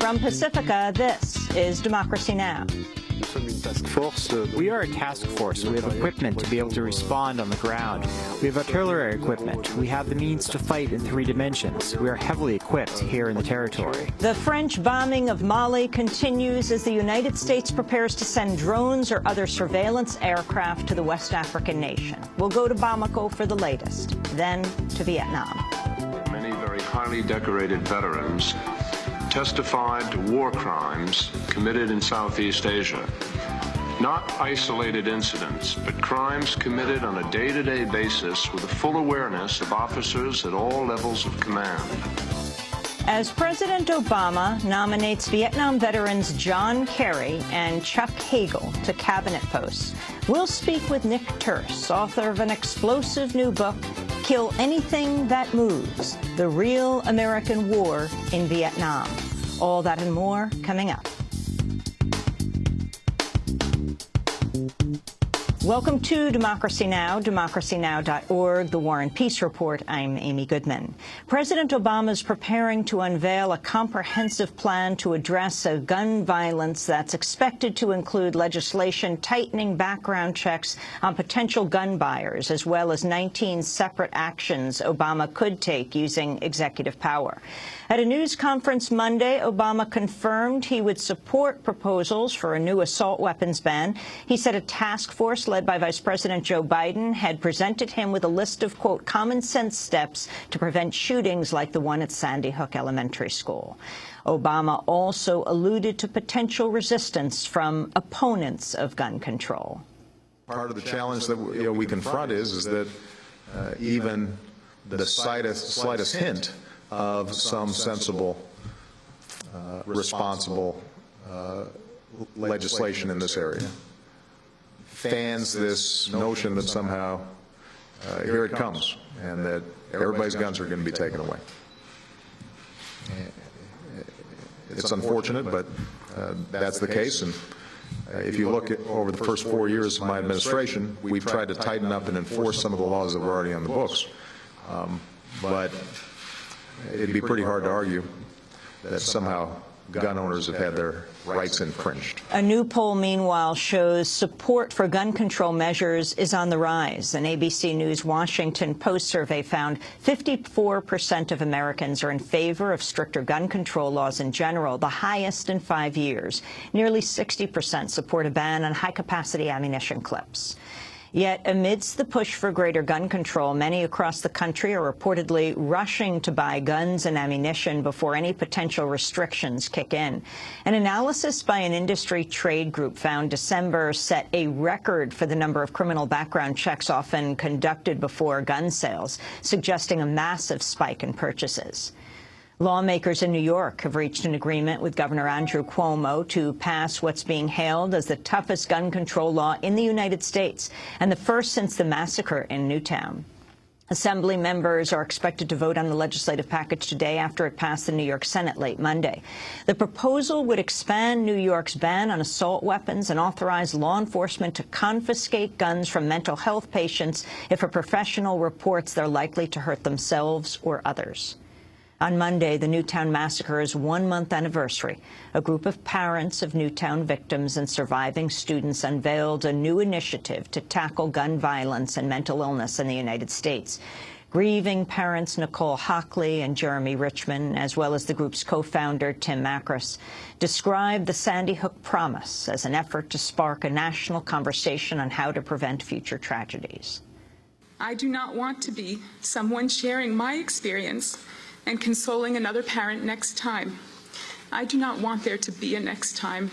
From Pacifica, this is Democracy Now! We are a task force. We have equipment to be able to respond on the ground. We have artillery equipment. We have the means to fight in 3 dimensions. We are heavily equipped here in the territory. The French bombing of Mali continues as the United States prepares to send drones or other surveillance aircraft to the West African nation. We'll go to Bamako for the latest, then to Vietnam. Many very highly decorated veterans testified to war crimes committed in Southeast Asia. Not isolated incidents, but crimes committed on a day-to-day basis with the full awareness of officers at all levels of command. As President Obama nominates Vietnam veterans John Kerry and Chuck Hagel to cabinet posts, we'll speak with Nick Turse, author of an explosive new book, Kill Anything That Moves, The Real American War in Vietnam. All that and more coming up. Welcome to Democracy Now!, democracynow.org, The War and Peace Report. I'm Amy Goodman. President Obama is preparing to unveil a comprehensive plan to address gun violence that's expected to include legislation tightening background checks on potential gun buyers, as well as 19 separate actions Obama could take using executive power. At a news conference Monday, Obama confirmed he would support proposals for a new assault weapons ban. He said a task force led by Vice President Joe Biden had presented him with a list of, quote, common-sense steps to prevent shootings like the one at Sandy Hook Elementary School. Obama also alluded to potential resistance from opponents of gun control. Part of the challenge that we confront is that even the slightest hint of some sensible, responsible legislation in this area fans this notion that somehow here it comes and that everybody's guns are going to be taken away. It's unfortunate, but that's the case. And if you look at over the first 4 years of my administration, we've tried to tighten up and enforce some of the laws that were already on the books. But it'd be pretty hard to argue that somehow gun owners have had their rights infringed. A new poll, meanwhile, shows support for gun control measures is on the rise. An ABC News Washington Post survey found 54% of Americans are in favor of stricter gun control laws in general, the highest in 5 years. Nearly 60% support a ban on high-capacity ammunition clips. Yet, amidst the push for greater gun control, many across the country are reportedly rushing to buy guns and ammunition before any potential restrictions kick in. An analysis by an industry trade group found December set a record for the number of criminal background checks often conducted before gun sales, suggesting a massive spike in purchases. Lawmakers in New York have reached an agreement with Governor Andrew Cuomo to pass what's being hailed as the toughest gun control law in the United States, and the first since the massacre in Newtown. Assembly members are expected to vote on the legislative package today after it passed the New York Senate late Monday. The proposal would expand New York's ban on assault weapons and authorize law enforcement to confiscate guns from mental health patients if a professional reports they're likely to hurt themselves or others. On Monday, the Newtown Massacre's 1-month anniversary, a group of parents of Newtown victims and surviving students unveiled a new initiative to tackle gun violence and mental illness in the United States. Grieving parents Nicole Hockley and Jeremy Richmond, as well as the group's co-founder Tim Macris, described the Sandy Hook Promise as an effort to spark a national conversation on how to prevent future tragedies. I do not want to be someone sharing my experience and consoling another parent next time. I do not want there to be a next time.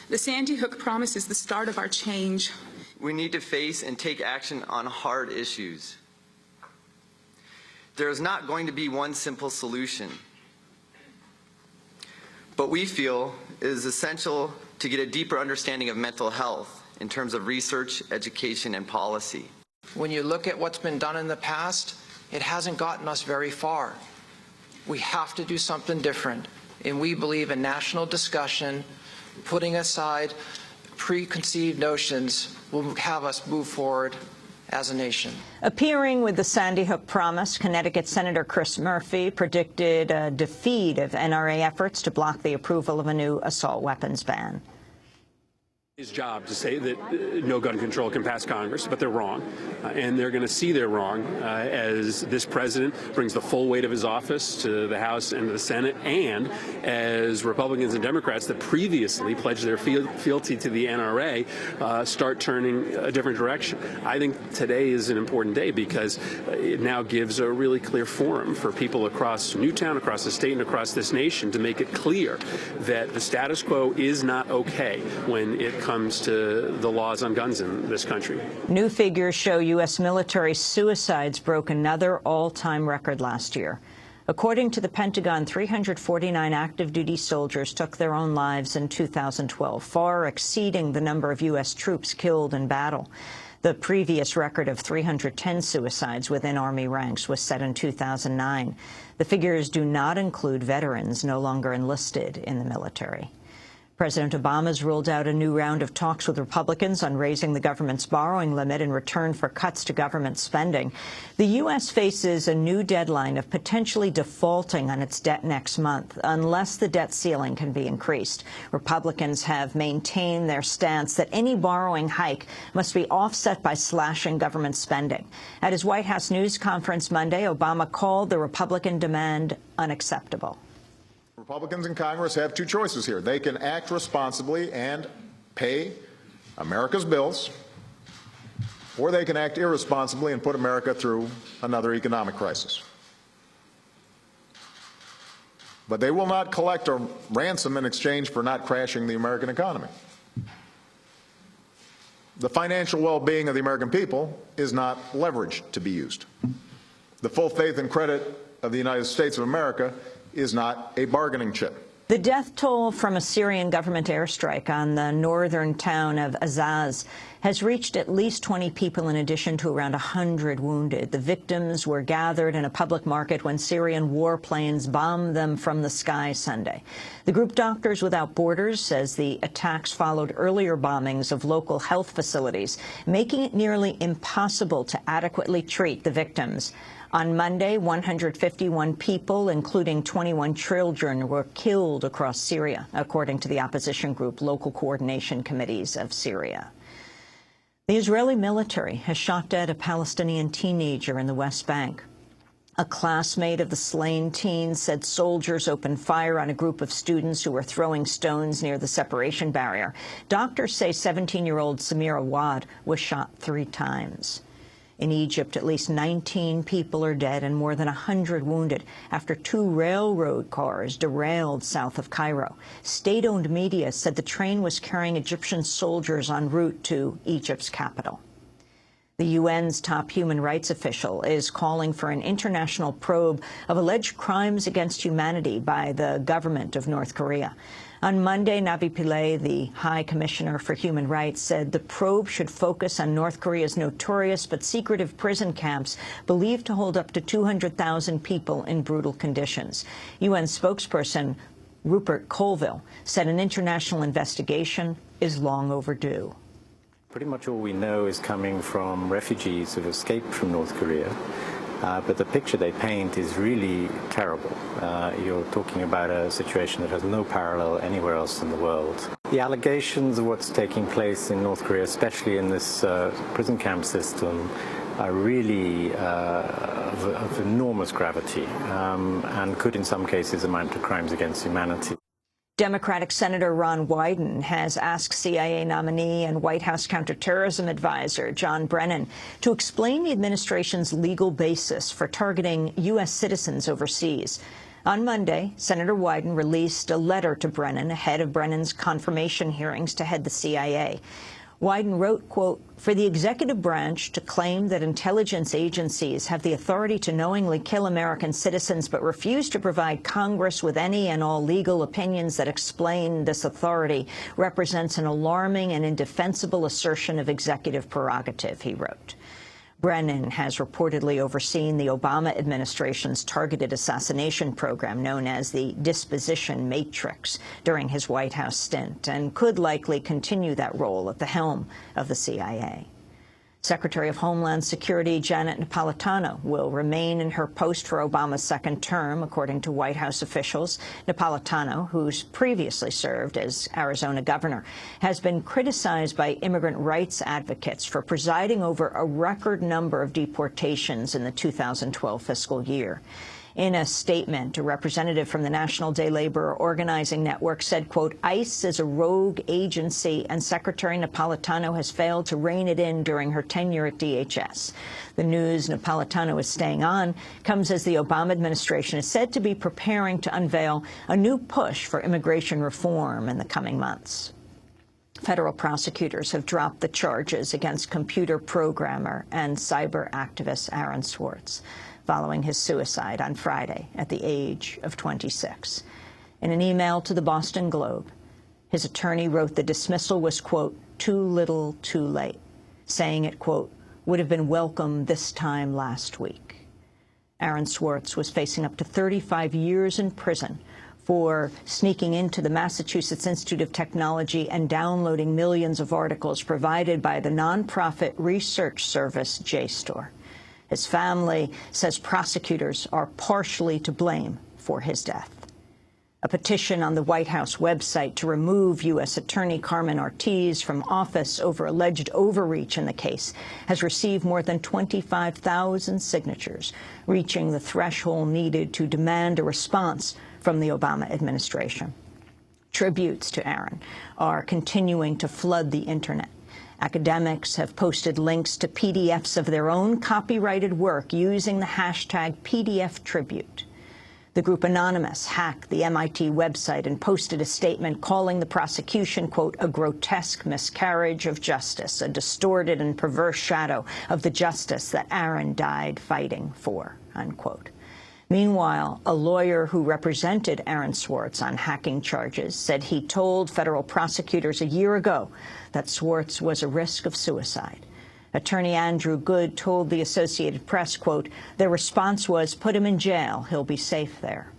The Sandy Hook Promise is the start of our change. We need to face and take action on hard issues. There is not going to be one simple solution, but we feel it is essential to get a deeper understanding of mental health in terms of research, education, and policy. When you look at what's been done in the past, it hasn't gotten us very far. We have to do something different, and we believe a national discussion, putting aside preconceived notions, will have us move forward as a nation. Appearing with the Sandy Hook promise, Connecticut Senator Chris Murphy predicted a defeat of NRA efforts to block the approval of a new assault weapons ban. His job to say that no gun control can pass Congress, but they're wrong. And they're going to see they're wrong as this president brings the full weight of his office to the House and to the Senate, and as Republicans and Democrats that previously pledged their fealty to the NRA start turning a different direction. I think today is an important day because it now gives a really clear forum for people across Newtown, across the state, and across this nation to make it clear that the status quo is not okay when it comes to the laws on guns in this country. New figures show U.S. military suicides broke another all-time record last year. According to the Pentagon, 349 active-duty soldiers took their own lives in 2012, far exceeding the number of U.S. troops killed in battle. The previous record of 310 suicides within Army ranks was set in 2009. The figures do not include veterans no longer enlisted in the military. President Obama has ruled out a new round of talks with Republicans on raising the government's borrowing limit in return for cuts to government spending. The U.S. faces a new deadline of potentially defaulting on its debt next month, unless the debt ceiling can be increased. Republicans have maintained their stance that any borrowing hike must be offset by slashing government spending. At his White House news conference Monday, Obama called the Republican demand unacceptable. Republicans in Congress have two choices here. They can act responsibly and pay America's bills, or they can act irresponsibly and put America through another economic crisis. But they will not collect a ransom in exchange for not crashing the American economy. The financial well-being of the American people is not leverage to be used. The full faith and credit of the United States of America is not a bargaining chip. The death toll from a Syrian government airstrike on the northern town of Azaz has reached at least 20 people in addition to around 100 wounded. The victims were gathered in a public market when Syrian warplanes bombed them from the sky Sunday. The group Doctors Without Borders says the attacks followed earlier bombings of local health facilities, making it nearly impossible to adequately treat the victims. On Monday, 151 people, including 21 children, were killed across Syria, according to the opposition group Local Coordination Committees of Syria. The Israeli military has shot dead a Palestinian teenager in the West Bank. A classmate of the slain teen said soldiers opened fire on a group of students who were throwing stones near the separation barrier. Doctors say 17-year-old Samir Awad was shot 3 times. In Egypt, at least 19 people are dead and more than 100 wounded after 2 railroad cars derailed south of Cairo. State-owned media said the train was carrying Egyptian soldiers en route to Egypt's capital. The UN's top human rights official is calling for an international probe of alleged crimes against humanity by the government of North Korea. On Monday, Navi Pillay, the High Commissioner for Human Rights, said the probe should focus on North Korea's notorious but secretive prison camps believed to hold up to 200,000 people in brutal conditions. UN spokesperson Rupert Colville said an international investigation is long overdue. Pretty much all we know is coming from refugees who've escaped from North Korea. But the picture they paint is really terrible. You're talking about a situation that has no parallel anywhere else in the world. The allegations of what's taking place in North Korea, especially in this prison camp system, are really of enormous gravity and could in some cases amount to crimes against humanity. Democratic Senator Ron Wyden has asked CIA nominee and White House counterterrorism advisor John Brennan to explain the administration's legal basis for targeting U.S. citizens overseas. On Monday, Senator Wyden released a letter to Brennan ahead of Brennan's confirmation hearings to head the CIA. Wyden wrote, quote, "For the executive branch to claim that intelligence agencies have the authority to knowingly kill American citizens but refuse to provide Congress with any and all legal opinions that explain this authority represents an alarming and indefensible assertion of executive prerogative," he wrote. Brennan has reportedly overseen the Obama administration's targeted assassination program known as the Disposition Matrix during his White House stint and could likely continue that role at the helm of the CIA. Secretary of Homeland Security Janet Napolitano will remain in her post for Obama's second term, according to White House officials. Napolitano, who's previously served as Arizona governor, has been criticized by immigrant rights advocates for presiding over a record number of deportations in the 2012 fiscal year. In a statement, a representative from the National Day Laborer Organizing Network said, quote, ICE is a rogue agency and Secretary Napolitano has failed to rein it in during her tenure at DHS. The news Napolitano is staying on comes as the Obama administration is said to be preparing to unveil a new push for immigration reform in the coming months. Federal prosecutors have dropped the charges against computer programmer and cyber activist Aaron Swartz, following his suicide on Friday at the age of 26. In an email to the Boston Globe, his attorney wrote the dismissal was, quote, too little, too late, saying it, quote, would have been welcome this time last week. Aaron Swartz was facing up to 35 years in prison for sneaking into the Massachusetts Institute of Technology and downloading millions of articles provided by the nonprofit research service JSTOR. His family says prosecutors are partially to blame for his death. A petition on the White House website to remove U.S. Attorney Carmen Ortiz from office over alleged overreach in the case has received more than 25,000 signatures, reaching the threshold needed to demand a response from the Obama administration. Tributes to Aaron are continuing to flood the Internet. Academics have posted links to PDFs of their own copyrighted work using the hashtag #PDFTribute. The group Anonymous hacked the MIT website and posted a statement calling the prosecution, quote, a grotesque miscarriage of justice, a distorted and perverse shadow of the justice that Aaron died fighting for, unquote. Meanwhile, a lawyer who represented Aaron Swartz on hacking charges said he told federal prosecutors a year ago that Swartz was a risk of suicide. Attorney Andrew Good told the Associated Press, quote, their response was, put him in jail, he'll be safe there.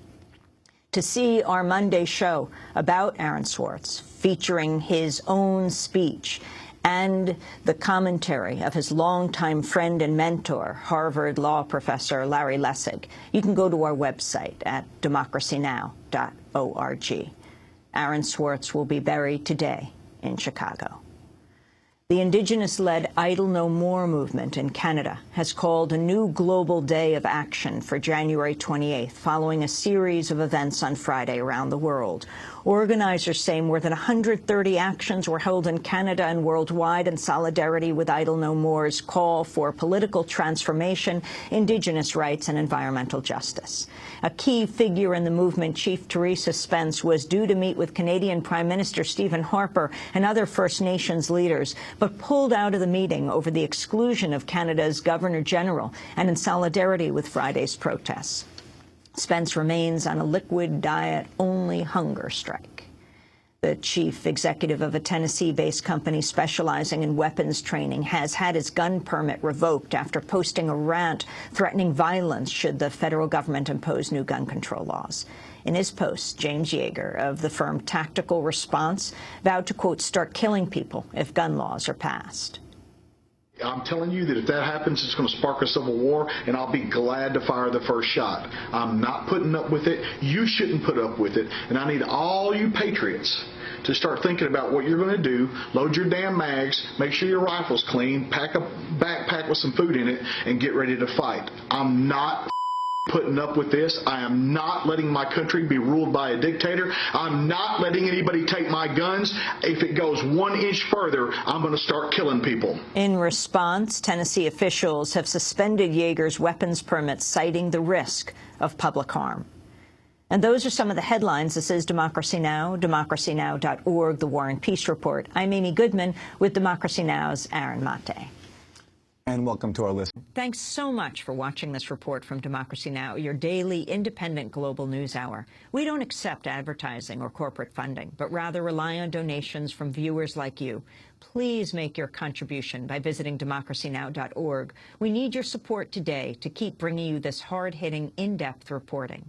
To see our Monday show about Aaron Swartz, featuring his own speech and the commentary of his longtime friend and mentor, Harvard law professor Larry Lessig, you can go to our website at democracynow.org. Aaron Swartz will be buried today in Chicago. The Indigenous-led Idle No More movement in Canada has called a new global day of action for January 28th, following a series of events on Friday around the world. Organizers say more than 130 actions were held in Canada and worldwide in solidarity with Idle No More's call for political transformation, Indigenous rights, and environmental justice. A key figure in the movement, Chief Theresa Spence, was due to meet with Canadian Prime Minister Stephen Harper and other First Nations leaders, but pulled out of the meeting over the exclusion of Canada's Governor-General and in solidarity with Friday's protests. Spence remains on a liquid diet-only hunger strike. The chief executive of a Tennessee-based company specializing in weapons training has had his gun permit revoked after posting a rant threatening violence should the federal government impose new gun control laws. In his post, James Yeager of the firm Tactical Response vowed to, quote, start killing people if gun laws are passed. I'm telling you that if that happens, it's going to spark a civil war, and I'll be glad to fire the first shot. I'm not putting up with it. You shouldn't put up with it. And I need all you patriots to start thinking about what you're going to do. Load your damn mags, make sure your rifle's clean, pack a backpack with some food in it, and get ready to fight. I'm not putting up with this. I am not letting my country be ruled by a dictator. I'm not letting anybody take my guns. If it goes 1 inch further, I'm going to start killing people. In response, Tennessee officials have suspended Yeager's weapons permits, citing the risk of public harm. And those are some of the headlines. This is Democracy Now!, democracynow.org, The War and Peace Report. I'm Amy Goodman with Democracy Now!'s Aaron Mate. And welcome to our listeners. Thanks so much for watching this report from Democracy Now!, your daily independent global news hour. We don't accept advertising or corporate funding, but rather rely on donations from viewers like you. Please make your contribution by visiting democracynow.org. We need your support today to keep bringing you this hard-hitting, in-depth reporting.